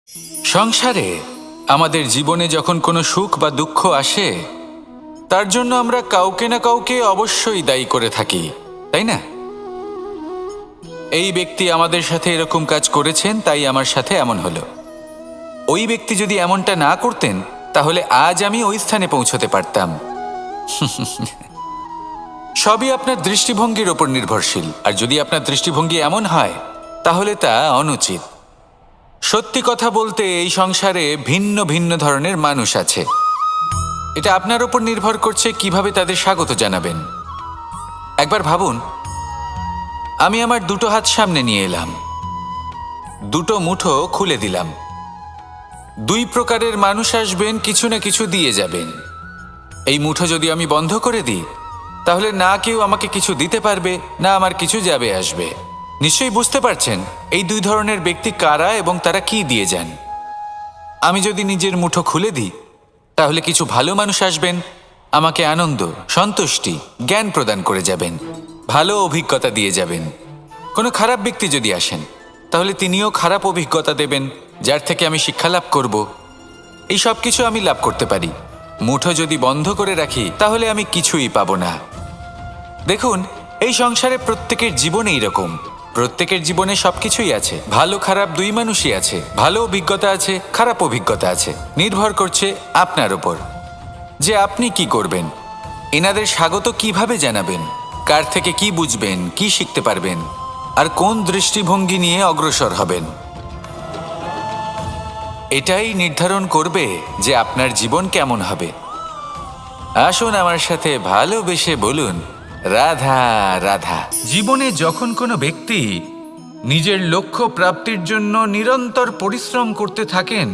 সংসারে আমাদের জীবনে যখন কোনো সুখ বা দুঃখ আসে, তার জন্য আমরা কাউকে না কাউকে অবশ্যই দায়ী করে থাকি, তাই না? এই ব্যক্তি আমাদের সাথে এরকম কাজ করেছেন, তাই আমার সাথে এমন হলো। ওই ব্যক্তি যদি এমনটা না করতেন, তাহলে আজ আমি ওই স্থানে পৌঁছতে পারতাম। সবই আপনার দৃষ্টিভঙ্গির ওপর নির্ভরশীল, আর যদি আপনার দৃষ্টিভঙ্গি এমন হয়, তাহলে তা অনুচিত। সত্যি কথা বলতে, এই সংসারে ভিন্ন ভিন্ন ধরনের মানুষ আছে। এটা আপনার ওপর নির্ভর করছে কিভাবে তাদের স্বাগত জানাবেন। একবার ভাবুন, আমি আমার দুটো হাত সামনে নিয়ে এলাম, দুটো মুঠো খুলে দিলাম। দুই প্রকারের মানুষ আসবেন, কিছু না কিছু দিয়ে যাবেন। এই মুঠো যদি আমি বন্ধ করে দিই, তাহলে না কেউ আমাকে কিছু দিতে পারবে, না আমার কিছু যাবে আসবে। নিশ্চয়ই বুঝতে পারছেন এই দুই ধরনের ব্যক্তি কারা এবং তারা কি দিয়ে যান। আমি যদি নিজের মুঠো খুলে দিই, তাহলে কিছু ভালো মানুষ আসবেন, আমাকে আনন্দ, সন্তুষ্টি, জ্ঞান প্রদান করে যাবেন, ভালো অভিজ্ঞতা দিয়ে যাবেন। কোনো খারাপ ব্যক্তি যদি আসেন, তাহলে তিনিও খারাপ অভিজ্ঞতা দেবেন, যার থেকে আমি শিক্ষা লাভ করব। এই সব কিছু আমি লাভ করতে পারি। মুঠো যদি বন্ধ করে রাখি, তাহলে আমি কিছুই পাবো না। দেখুন, এই সংসারে প্রত্যেকের জীবনে এইরকম। প্রত্যেকের জীবনে সবকিছুই আছে, ভালো খারাপ দুই মানুষই আছে। ভালো অভিজ্ঞতা আছে, খারাপ অভিজ্ঞতা আছে। নির্ভর করছে আপনার ওপর যে আপনি কি করবেন, এনাদের স্বাগত কিভাবে জানাবেন, কার থেকে কি বুঝবেন, কি শিখতে পারবেন, আর কোন দৃষ্টিভঙ্গি নিয়ে অগ্রসর হবেন। এটাই নির্ধারণ করবে যে আপনার জীবন কেমন হবে। আসুন আমার সাথে ভালোবেসে বলুন, রাধা রাধা। জীবনে যখন কোনো ব্যক্তি নিজের লক্ষ্য প্রাপ্তির জন্য নিরন্তর পরিশ্রম করতে থাকেন,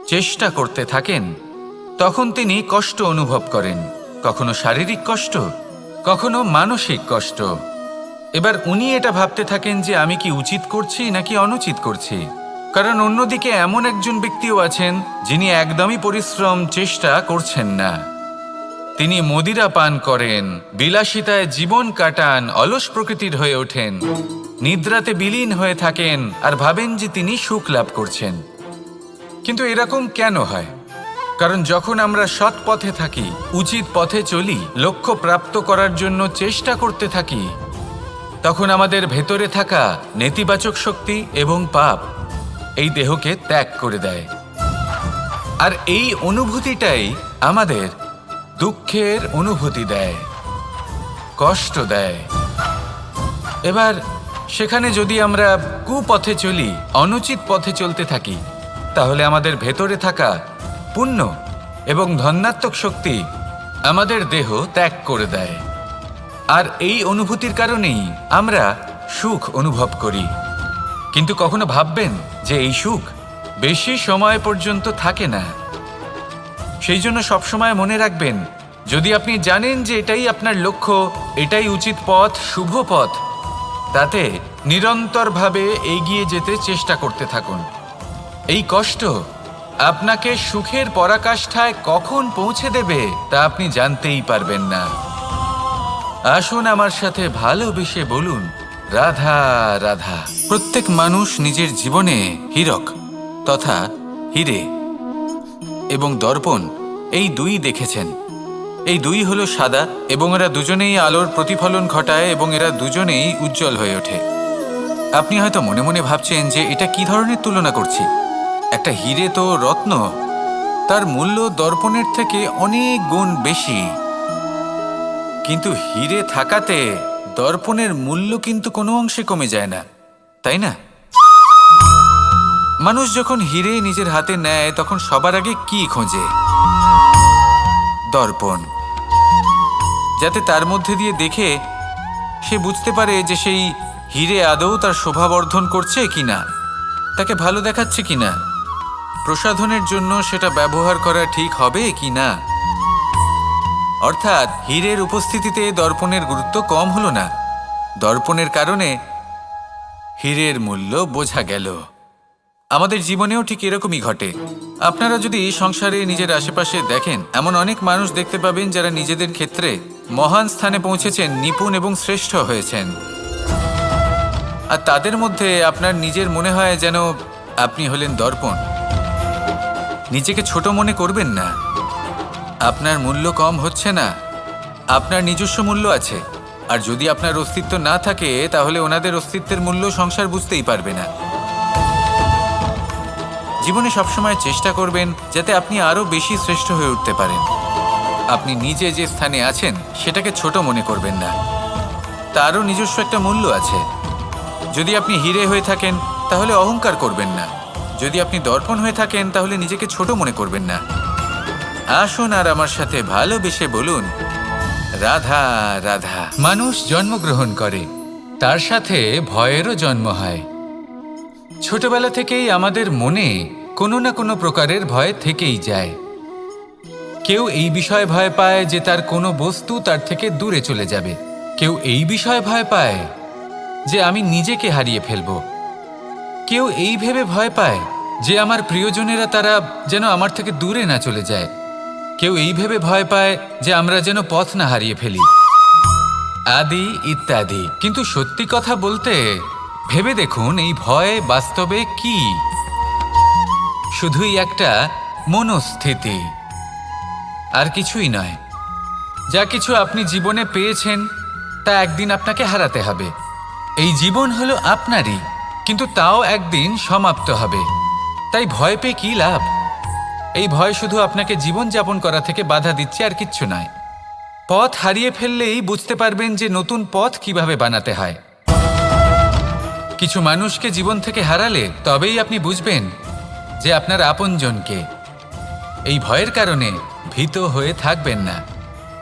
চেষ্টা করতে থাকেন, তখন তিনি কষ্ট অনুভব করেন। কখনো শারীরিক কষ্ট, কখনো মানসিক কষ্ট। এবার উনি এটা ভাবতে থাকেন যে আমি কি উচিত করছি নাকি অনুচিত করছি। কারণ অন্যদিকে এমন একজন ব্যক্তিও আছেন যিনি একদমই পরিশ্রম চেষ্টা করছেন না। তিনি মদিরা পান করেন, বিলাসিতায় জীবন কাটান, অলস প্রকৃতির হয়ে ওঠেন, নিদ্রাতে বিলীন হয়ে থাকেন আর ভাবেন যে তিনি সুখ লাভ করছেন। কিন্তু এরকম কেন হয়? কারণ যখন আমরা সৎ পথে থাকি, উচিত পথে চলি, লক্ষ্য প্রাপ্ত করার জন্য চেষ্টা করতে থাকি, তখন আমাদের ভেতরে থাকা নেতিবাচক শক্তি এবং পাপ এই দেহকে ত্যাগ করে দেয়। আর এই অনুভূতিটাই আমাদের দুঃখের অনুভূতি দেয়, কষ্ট দেয়। এবার সেখানে যদি আমরা কুপথে চলি, অনুচিত পথে চলতে থাকি, তাহলে আমাদের ভেতরে থাকা পুণ্য এবং ধনাত্মক শক্তি আমাদের দেহ ত্যাগ করে দেয়। আর এই অনুভূতির কারণেই আমরা সুখ অনুভব করি। কিন্তু কখনো ভাববেন যে এই সুখ বেশি সময় পর্যন্ত থাকে না। সেই জন্য সবসময় মনে রাখবেন, যদি আপনি জানেন যে এটাই আপনার লক্ষ্য, এটাই উচিত পথ, শুভ পথ, তাতে নিরন্তরভাবে এগিয়ে যেতে চেষ্টা করতে থাকুন। এই কষ্ট আপনাকে সুখের পরাকাষ্ঠায় কখন পৌঁছে দেবে তা আপনি জানতেই পারবেন না। আসুন আমার সাথে ভালোবেসে বলুন, রাধা রাধা। প্রত্যেক মানুষ নিজের জীবনে হীরক তথা হিরে এবং দর্পণ এই দুই দেখেছেন। এই দুই হলো সাদা এবং এরা দুজনেই আলোর প্রতিফলন ঘটায় এবং এরা দুজনেই উজ্জ্বল হয়ে ওঠে। আপনি হয়তো মনে মনে ভাবছেন যে এটা কি ধরনের তুলনা করছি। একটা হিরে তো রত্ন, তার মূল্য দর্পণের থেকে অনেক গুণ বেশি। কিন্তু হিরে থাকাতে দর্পণের মূল্য কিন্তু কোনো অংশে কমে যায় না, তাই না? মানুষ যখন হিরে নিজের হাতে নেয়, তখন সবার আগে কি খোঁজে? দর্পণ, যাতে তার মধ্যে দিয়ে দেখে সে বুঝতে পারে যে সেই হিরে আদৌ তার শোভাবর্ধন করছে কিনা, তাকে ভালো দেখাচ্ছে কিনা, প্রসাধনের জন্য সেটা ব্যবহার করা ঠিক হবে কিনা। অর্থাৎ হীরের উপস্থিতিতে দর্পণের গুরুত্ব কম হলো না। দর্পণের কারণে হীরের মূল্য বোঝা গেল। আমাদের জীবনেও ঠিক এরকমই ঘটে। আপনারা যদি সংসারে নিজের আশেপাশে দেখেন, এমন অনেক মানুষ দেখতে পাবেন যারা নিজেদের ক্ষেত্রে মহান স্থানে পৌঁছেছেন, নিপুণ এবং শ্রেষ্ঠ হয়েছেন। আর তাদের মধ্যে আপনার নিজের মনে হয় যেন আপনি হলেন দর্পণ। নিজেকে ছোট মনে করবেন না। আপনার মূল্য কম হচ্ছে না, আপনার নিজস্ব মূল্য আছে। আর যদি আপনার অস্তিত্ব না থাকে তাহলে ওনাদের অস্তিত্বের মূল্য সংসার বুঝতেই পারবে না। জীবনে সবসময় চেষ্টা করবেন যাতে আপনি আরও বেশি শ্রেষ্ঠ হয়ে উঠতে পারেন। আপনি নিজে যে স্থানে আছেন সেটাকে ছোট মনে করবেন না, তারও নিজস্ব একটা মূল্য আছে। যদি আপনি হিরে হয়ে থাকেন তাহলে অহংকার করবেন না, যদি আপনি দর্পণ হয়ে থাকেন তাহলে নিজেকে ছোট মনে করবেন না। আসুন আর আমার সাথে ভালোবেসে বলুন, রাধা রাধা। মানুষ জন্মগ্রহণ করে, তার সাথে ভয়েরও জন্ম হয়। ছোটবেলা থেকেই আমাদের মনে কোনো না কোনো প্রকারের ভয় থেকেই যায়। কেউ এই বিষয়ে ভয় পায় যে তার কোনো বস্তু তার থেকে দূরে চলে যাবে। কেউ এই বিষয়ে ভয় পায় যে আমি নিজেকে হারিয়ে ফেলব। কেউ এই ভেবে ভয় পায় যে আমার প্রিয়জনেরা তারা যেন আমার থেকে দূরে না চলে যায়। কেউ এই ভেবে ভয় পায় যে আমরা যেন পথ না হারিয়ে ফেলি, আদি ইত্যাদি। কিন্তু সত্যি কথা বলতে ভেবে দেখুন, এই ভয় বাস্তবে কি? শুধুই একটা মনস্থিতি, আর কিছুই নয়। যা কিছু আপনি জীবনে পেয়েছেন তা একদিন আপনাকে হারাতে হবে। এই জীবন হলো আপনারই, কিন্তু তাও একদিন সমাপ্ত হবে। তাই ভয় পেয়ে কি লাভ? এই ভয় শুধু আপনাকে জীবনযাপন করা থেকে বাধা দিচ্ছে, আর কিচ্ছু নয়। পথ হারিয়ে ফেললেই বুঝতে পারবেন যে নতুন পথ কিভাবে বানাতে হয়। কিছু মানুষকে জীবন থেকে হারালে তবেই আপনি বুঝবেন যে আপনার আপনজনকে। এই ভয়ের কারণে ভীত হয়ে থাকবেন না।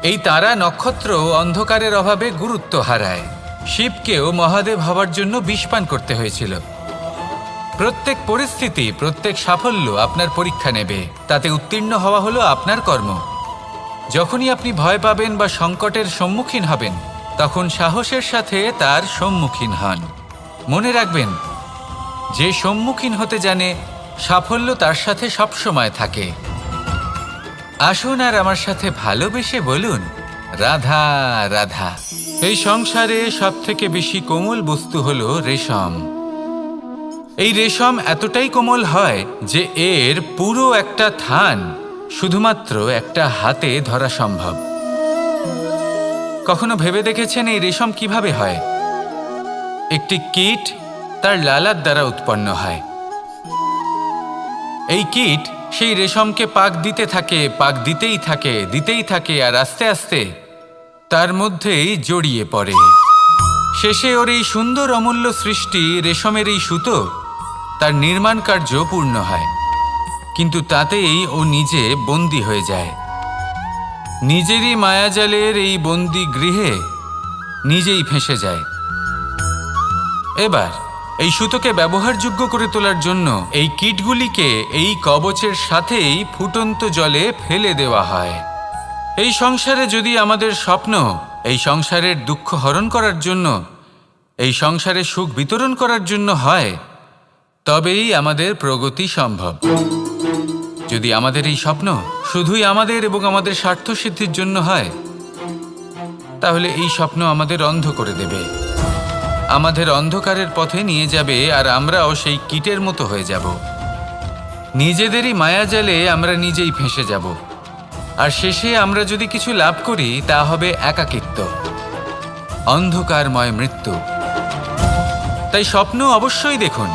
এই তারা নক্ষত্র অন্ধকারের অভাবে গুরুত্ব হারায়। শিবকেও মহাদেব হওয়ার জন্য বিষ পান করতে হয়েছিল। প্রত্যেক পরিস্থিতি, প্রত্যেক সাফল্য আপনার পরীক্ষা নেবে, তাতে উত্তীর্ণ হওয়া হলো আপনার কর্ম। যখনই আপনি ভয় পাবেন বা সংকটের সম্মুখীন হবেন, তখন সাহসের সাথে তার সম্মুখীন হন। মনে রাখবেন, যে সম্মুখীন হতে জানে সাফল্য তার সাথে সবসময় থাকে। আসুন আর আমার সাথে ভালোবেসে বলুন, রাধা রাধা। এই সংসারে সবথেকে বেশি কোমল বস্তু হলো রেশম। এই রেশম এতটাই কোমল হয় যে এর পুরো একটা থান শুধুমাত্র একটা হাতে ধরা সম্ভব। কখনো ভেবে দেখেছেন এই রেশম কিভাবে হয়? একটি কীট তার লালার দ্বারা উৎপন্ন হয়। এই কীট সেই রেশমকে পাক দিতে থাকে, পাক দিতেই থাকে, আর আস্তে আস্তে তার মধ্যেই জড়িয়ে পড়ে। শেষে ওর এই সুন্দর অমূল্য সৃষ্টি রেশমের এই সুতো, তার নির্মাণ কার্য পূর্ণ হয়। কিন্তু তাতেই ও নিজে বন্দী হয়ে যায়। নিজেরই মায়াজালের এই বন্দী গৃহে নিজেই ফেঁসে যায়। এবার এই সুতোকে ব্যবহারযোগ্য করে তোলার জন্য এই কীটগুলিকে এই কবচের সাথেই ফুটন্ত জলে ফেলে দেওয়া হয়। এই সংসারে যদি আমাদের স্বপ্ন এই সংসারের দুঃখ হরণ করার জন্য, এই সংসারে সুখ বিতরণ করার জন্য হয়, তবেই আমাদের প্রগতি সম্ভব। যদি আমাদের এই স্বপ্ন শুধুই আমাদের এবং আমাদের স্বার্থ সিদ্ধির জন্য হয়, তাহলে এই স্বপ্ন আমাদের অন্ধ করে দেবে, আমাদের অন্ধকারের পথে নিয়ে যাবে, আর আমরাও সেই কীটের মতো হয়ে যাব। নিজেদেরই মায়াজালে আমরা নিজেই ফেঁসে যাব, আর শেষে আমরা যদি কিছু লাভ করি তা হবে একাকিত্ব, অন্ধকারময় মৃত্যু। তাই স্বপ্ন অবশ্যই দেখুন,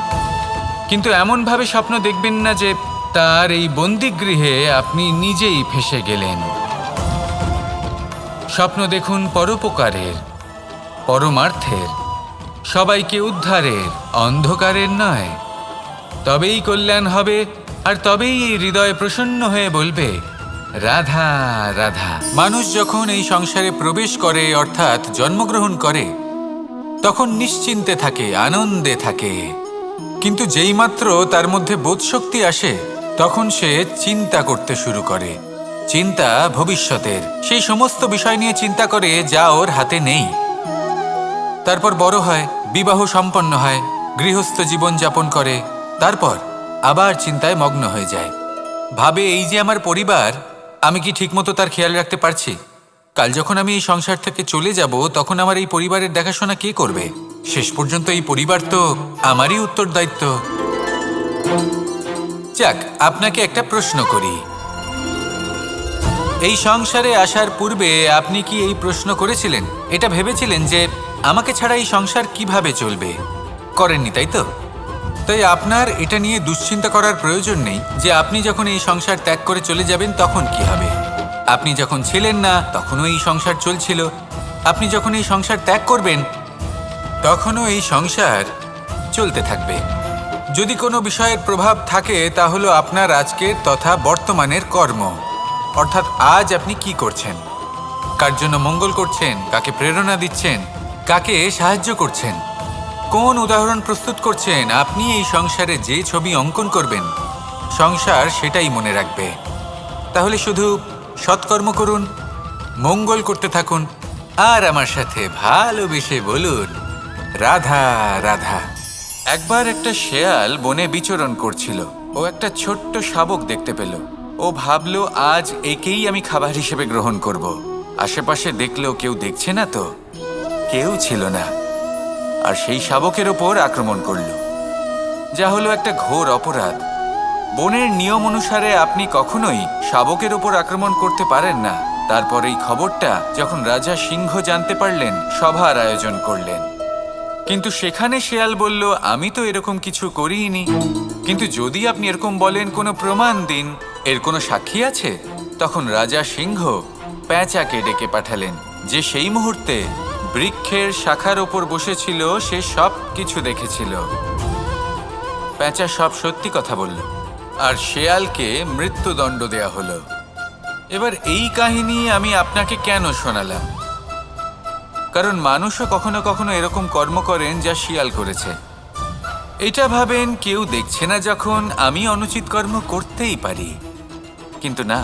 কিন্তু এমনভাবে স্বপ্ন দেখবেন না যে তার এই বন্দিগৃহে আপনি নিজেই ফেঁসে গেলেন। স্বপ্ন দেখুন পরোপকারের, পরমার্থের, সবাইকে উদ্ধারের, অন্ধকারের নয়। তবেই কল্যাণ হবে, আর তবেই এই হৃদয় প্রসন্ন হয়ে বলবে, রাধা রাধা। মানুষ যখন এই সংসারে প্রবেশ করে, অর্থাৎ জন্মগ্রহণ করে, তখন নিশ্চিন্তে থাকে, আনন্দে থাকে। কিন্তু যেইমাত্র তার মধ্যে বোধশক্তি আসে, তখন সে চিন্তা করতে শুরু করে। চিন্তা ভবিষ্যতের, সেই সমস্ত বিষয় নিয়ে চিন্তা করে যা ওর হাতে নেই। তারপর বড় হয়, বিবাহ সম্পন্ন হয়, গৃহস্থ জীবন যাপন করে, তারপর আবার চিন্তায় মগ্ন হয়ে যায়। ভাবে, এই যে আমার পরিবার, আমি কি ঠিকমতো তার খেয়াল রাখতে পারছি? কাল যখন আমি এই সংসার থেকে চলে যাব, তখন আমার এই পরিবারের দেখাশোনা কে করবে? শেষ পর্যন্ত এই পরিবার তো আমারই উত্তরদায়িত্ব। যাক, আপনাকে একটা প্রশ্ন করি। এই সংসারে আসার পূর্বে আপনি কি এই প্রশ্ন করেছিলেন, এটা ভেবেছিলেন যে আমাকে ছাড়া এই সংসার কিভাবে চলবে? করেননি, তাই তো? তাই আপনার এটা নিয়ে দুশ্চিন্তা করার প্রয়োজন নেই যে আপনি যখন এই সংসার ত্যাগ করে চলে যাবেন তখন কি হবে। আপনি যখন ছিলেন না তখনও এই সংসার চলছিল, আপনি যখন এই সংসার ত্যাগ করবেন তখনও এই সংসার চলতে থাকবে। যদি কোনো বিষয়ের প্রভাব থাকে তা হলো আপনার আজকের তথা বর্তমানের কর্ম, অর্থাৎ আজ আপনি কি করছেন, কার জন্য মঙ্গল করছেন, কাকে প্রেরণা দিচ্ছেন, কাকে সাহায্য করছেন, কোন উদাহরণ প্রস্তুত করছেন। আপনি এই সংসারে যে ছবি অঙ্কন করবেন সংসার সেটাই মনে রাখবে। তাহলে শুধু সৎকর্ম করুন, মঙ্গল করতে থাকুন, আর আমার সাথে ভালোবেসে বলুন রাধা রাধা। একবার একটা শেয়াল বনে বিচরণ করছিল। ও একটা ছোট্ট শাবক দেখতে পেল। ও ভাবল, আজ একেই আমি খাবার হিসেবে গ্রহণ করব। আশেপাশে দেখলো কেউ দেখছে না তো, কেউ ছিল না, আর সেই শাবকের ওপর আক্রমণ করল, যা হলো একটা ঘোর অপরাধ। বনের নিয়ম অনুসারে আপনি কখনোই শাবকের ওপর আক্রমণ করতে পারেন না। তারপর এই খবরটা যখন রাজা সিংহ জানতে পারলেন, সভার আয়োজন করলেন। কিন্তু সেখানে শেয়াল বলল, আমি তো এরকম কিছু করিনি। কিন্তু যদি আপনি এরকম বলেন, কোনো প্রমাণ দিন, এর কোনো সাক্ষী আছে? তখন রাজা সিংহ পেঁচাকে ডেকে পাঠালেন, যে সেই মুহূর্তে বৃক্ষের শাখার ওপর বসেছিল, সে সব কিছু দেখেছিল। পেঁচা সব সত্যি কথা বলল, আর শেয়ালকে মৃত্যুদণ্ড দেয়া হলো। এবার এই কাহিনী আমি আপনাকে কেন শোনালাম? কারণ মানুষও কখনো কখনো এরকম কর্ম করেন যা শিয়াল করেছে। এটা ভাবেন কেউ দেখছে না, যখন আমি অনুচিত কর্ম করতেই পারি। কিন্তু না,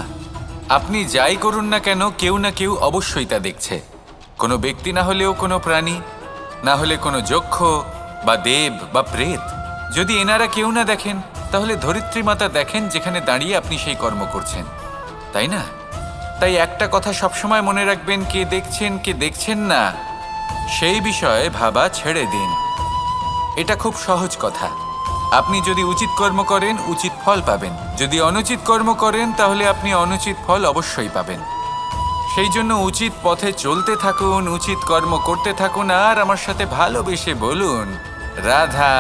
আপনি যাই করুন না কেন, কেউ না কেউ অবশ্যই তা দেখছে। কোনো ব্যক্তি না হলেও কোনো প্রাণী, না হলে কোনো যক্ষ বা দেব বা প্রেত। যদি এনারা কেউ না দেখেন, তাহলে ধরিত্রী মাতা দেখেন, যেখানে দাঁড়িয়ে আপনি সেই কর্ম করছেন, তাই না? তাই একটা কথা সবসময় মনে রাখবেন, কে দেখছেন কে দেখছেন না সেই বিষয়ে ভাবা ছেড়ে দিন। এটা খুব সহজ কথা। আপনি যদি উচিত কর্ম করেন, উচিত ফল পাবেন। যদি অনুচিত কর্ম করেন, তাহলে আপনি অনুচিত ফল অবশ্যই পাবেন। সেই জন্য উচিত পথে চলতে থাকুন, উচিত কর্ম করতে থাকুন, আর আমার সাথে ভালোবেসে বলুন রাধা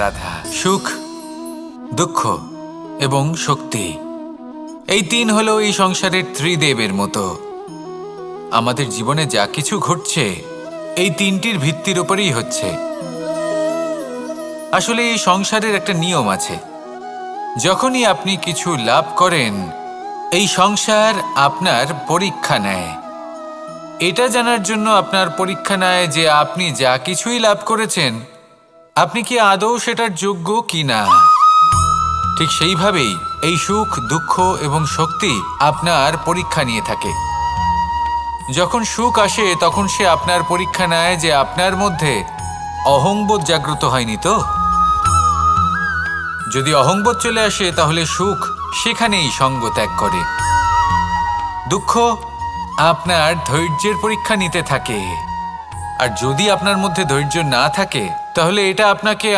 রাধা। সুখ, দুঃখ এবং শক্তি, এই তিন হলো এই সংসারের ত্রিদেবের মতো। আমাদের জীবনে যা কিছু ঘটছে এই তিনটির ভিত্তির উপরেই হচ্ছে। আসলে এই সংসারের একটা নিয়ম আছে, যখনই আপনি কিছু লাভ করেন, এই সংসার আপনার পরীক্ষা নেয়। এটা জানার জন্য আপনার পরীক্ষা নেয় যে আপনি যা কিছুই লাভ করেছেন, আপনি কি আদৌ সেটার যোগ্য কি না। ঠিক সেইভাবেই এই সুখ, দুঃখ এবং শক্তি আপনার পরীক্ষা নিয়ে থাকে। যখন সুখ আসে, তখন সে আপনার পরীক্ষা নেয় যে আপনার মধ্যে অহংবোধ জাগ্রত হয়নি তো। যদি অহংবোধ চলে আসে, তাহলে সুখ সেখানেই সঙ্গ ত্যাগ করে। দুঃখ আপনার ধৈর্যের পরীক্ষা নিতে থাকে, আর যদি আপনার মধ্যে ধৈর্য না থাকে, তাহলে এটা আপনাকে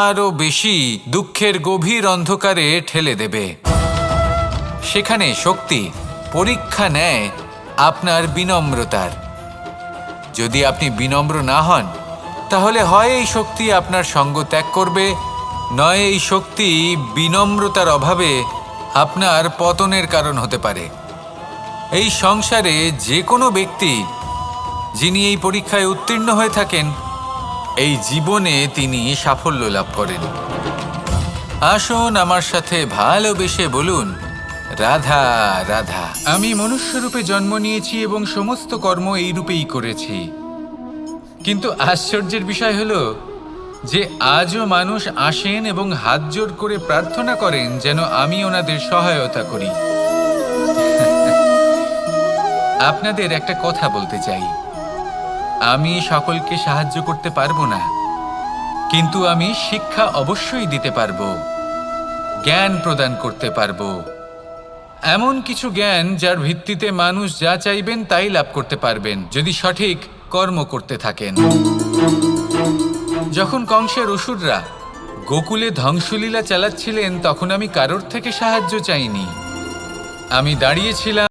আরো বেশি দুঃখের গভীর অন্ধকারে ঠেলে দেবে। সেখানে শক্তি পরীক্ষা নেয় আপনার বিনম্রতার। যদি আপনি বিনম্র না হন, তাহলে হয় এই শক্তি আপনার সঙ্গ ত্যাগ করবে, নয় এই শক্তি বিনম্রতার অভাবে আপনার পতনের কারণ হতে পারে। এই সংসারে যে কোনো ব্যক্তি যিনি এই পরীক্ষায় উত্তীর্ণ হয়ে থাকেন, এই জীবনে তিনি সাফল্য লাভ করেন। আসুন আমার সাথে ভালোবেসে বলুন রাধা রাধা। আমি মনুষ্যরূপে জন্ম নিয়েছি এবং সমস্ত কর্ম এই রূপেই করেছি। কিন্তু আশ্চর্যের বিষয় হলো যে আজও মানুষ আসেন এবং হাত জোড় করে প্রার্থনা করেন যেন আমি ওনাদের সহায়তা করি। আপনাদের একটা কথা বলতে চাই, আমি সকলকে সাহায্য করতে পারবো না, কিন্তু আমি শিক্ষা অবশ্যই দিতে পারবো, জ্ঞান প্রদান করতে পারবো। এমন কিছু জ্ঞান যার ভিত্তিতে মানুষ যা চাইবেন তাই লাভ করতে পারবেন, যদি সঠিক কর্ম করতে থাকেন। যখন কংসের অসুররা গোকুলে ধ্বংসলীলা চালাচ্ছিলেন তখন আমি কারোর থেকে সাহায্য চাইনি। আমি দাঁড়িয়েছিলাম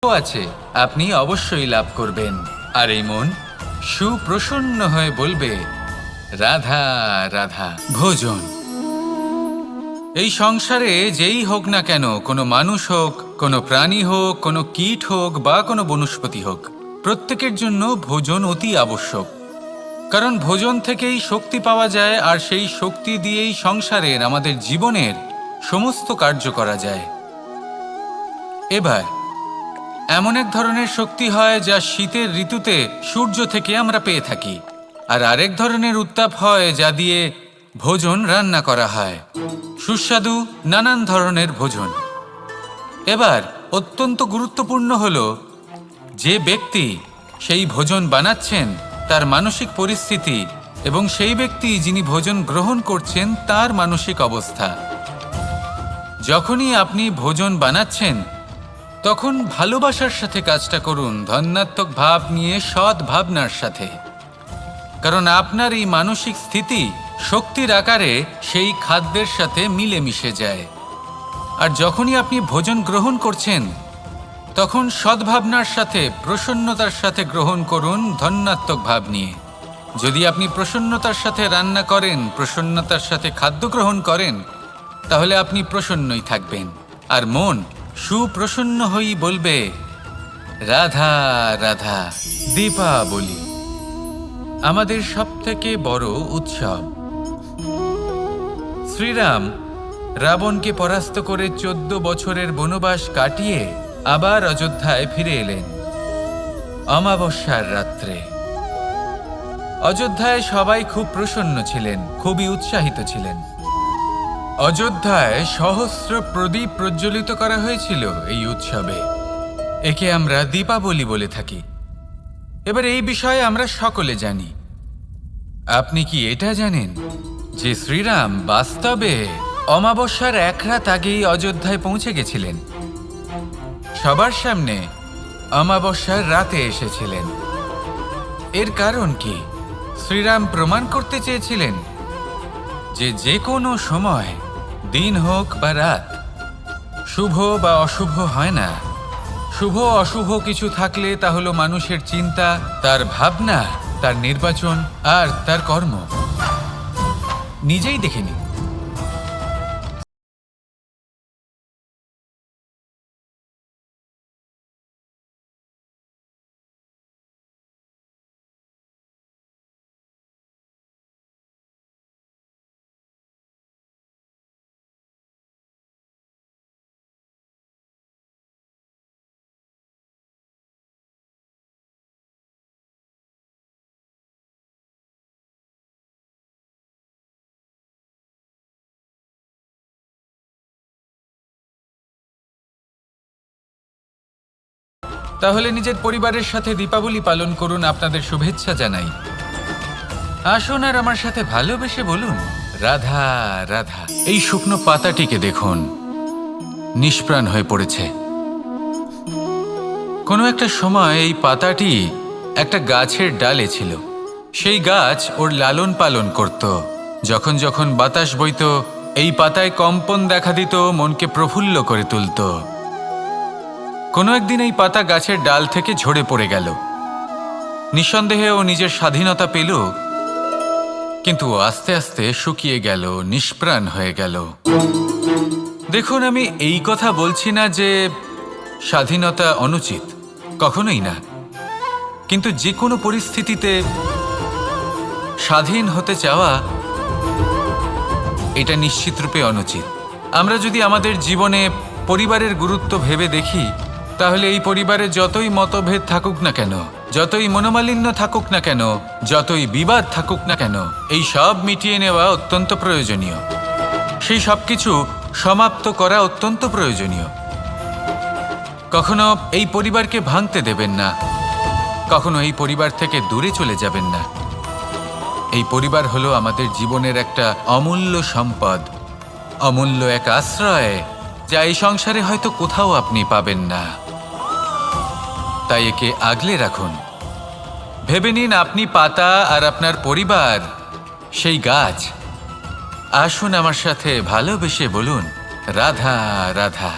আছে, আপনি অবশ্যই লাভ করবেন। আর এই মন সুপ্রসন্ন হয়ে বলবে, রাধা রাধা। ভোজন এই সংসারে যেই হোক না কেন, কোনো মানুষ হোক, কোনো প্রাণী হোক, কোনো কীট হোক বা কোনো বনস্পতি হোক, প্রত্যেকের জন্য ভোজন অতি আবশ্যক। কারণ ভোজন থেকেই শক্তি পাওয়া যায়, আর সেই শক্তি দিয়েই সংসারের, আমাদের জীবনের সমস্ত কার্য করা যায়। এবার এমন এক ধরনের শক্তি হয় যা শীতের ঋতুতে সূর্য থেকে আমরা পেয়ে থাকি, আর আরেক ধরনের উত্তাপ হয় যা দিয়ে ভোজন রান্না করা হয়, সুস্বাদু নানান ধরনের ভোজন। এবার অত্যন্ত গুরুত্বপূর্ণ হলো যে ব্যক্তি সেই ভোজন বানাচ্ছেন তার মানসিক পরিস্থিতি এবং সেই ব্যক্তি যিনি ভোজন গ্রহণ করছেন তার মানসিক অবস্থা। যখনই আপনি ভোজন বানাচ্ছেন তখন ভালোবাসার সাথে কাজটা করুন, ধন্যাত্মক ভাব নিয়ে, সৎ ভাবনার সাথে। কারণ আপনার এই মানসিক স্থিতি শক্তির আকারে সেই খাদ্যের সাথে মিলেমিশে যায়। আর যখনই আপনি ভোজন গ্রহণ করছেন তখন সদ্ভাবনার সাথে, প্রসন্নতার সাথে গ্রহণ করুন, ধন্যাত্মক ভাব নিয়ে। যদি আপনি প্রসন্নতার সাথে রান্না করেন, প্রসন্নতার সাথে খাদ্য গ্রহণ করেন, তাহলে আপনি প্রসন্নই থাকবেন। আর মন সুপ্রসন্ন হয়েই বলবে, রাধা রাধা। দীপাবলি আমাদের সবথেকে বড় উৎসব। শ্রীরাম রাবণকে পরাস্ত করে 14 বছরের বনবাস কাটিয়ে আবার অযোধ্যায় ফিরে এলেন অমাবস্যার রাত্রে। অযোধ্যায় সবাই খুব প্রসন্ন ছিলেন, খুবই উৎসাহিত ছিলেন। অযোধ্যায় সহস্র প্রদীপ প্রজ্বলিত করা হয়েছিল এই উৎসবে। একে আমরা দীপাবলি বলে থাকি। এবার এই বিষয়ে আমরা সকলে জানি। আপনি কি এটা জানেন যে শ্রীরাম বাস্তবে অমাবস্যার এক রাত আগেই অযোধ্যায় পৌঁছে গেছিলেন? সবার সামনে অমাবস্যার রাতে এসেছিলেন। এর কারণ কি? শ্রীরাম প্রমাণ করতে চেয়েছিলেন যে যে কোনো সময়, দিন হোক বা রাত, শুভ বা অশুভ হয় না। শুভ অশুভ কিছু থাকলে তা হলো মানুষের চিন্তা, তার ভাবনা, তার নির্বাচন আর তার কর্ম। নিজেই দেখে নিন। তাহলে নিজের পরিবারের সাথে দীপাবলি পালন করুন। আপনাদের শুভেচ্ছা জানাই। আসুন আর আমার সাথে ভালোবেসে বলুন, রাধা রাধা। এই শুকনো পাতাটিকে দেখুন, নিষ্প্রাণ হয়ে পড়েছে। কোনো একটা সময় এই পাতাটি একটা গাছের ডালে ছিল। সেই গাছ ওর লালন পালন করত। যখন যখন বাতাস বইত, এই পাতায় কম্পন দেখা দিত, মনকে প্রফুল্ল করে তুলত। কোনো একদিন এই পাতা গাছের ডাল থেকে ঝরে পড়ে গেল। নিঃসন্দেহে ও নিজের স্বাধীনতা পেল, কিন্তু আস্তে আস্তে শুকিয়ে গেল, নিষ্প্রাণ হয়ে গেল। দেখুন, আমি এই কথা বলছি না যে স্বাধীনতা অনুচিত, কখনোই না। কিন্তু যে কোনো পরিস্থিতিতে স্বাধীন হতে চাওয়া এটা নিশ্চিতরূপে অনুচিত। আমরা যদি আমাদের জীবনে পরিবারের গুরুত্ব ভেবে দেখি, তাহলে এই পরিবারে যতই মতভেদ থাকুক না কেন, যতই মনোমালিন্য থাকুক না কেন, যতই বিবাদ থাকুক না কেন, এই সব মিটিয়ে নেওয়া অত্যন্ত প্রয়োজনীয়। সেই সব কিছু সমাপ্ত করা অত্যন্ত প্রয়োজনীয়। কখনো এই পরিবারকে ভাঙতে দেবেন না, কখনো এই পরিবার থেকে দূরে চলে যাবেন না। এই পরিবার হলো আমাদের জীবনের একটা অমূল্য সম্পদ, অমূল্য এক আশ্রয়, যা এই সংসারে হয়তো কোথাও আপনি পাবেন না। তাই একে আগলে রাখুন। ভেবে নিন আপনি পাতা আর আপনার পরিবার সেই গাছ। আসুন আমার সাথে ভালোবেসে বলুন, রাধা রাধা।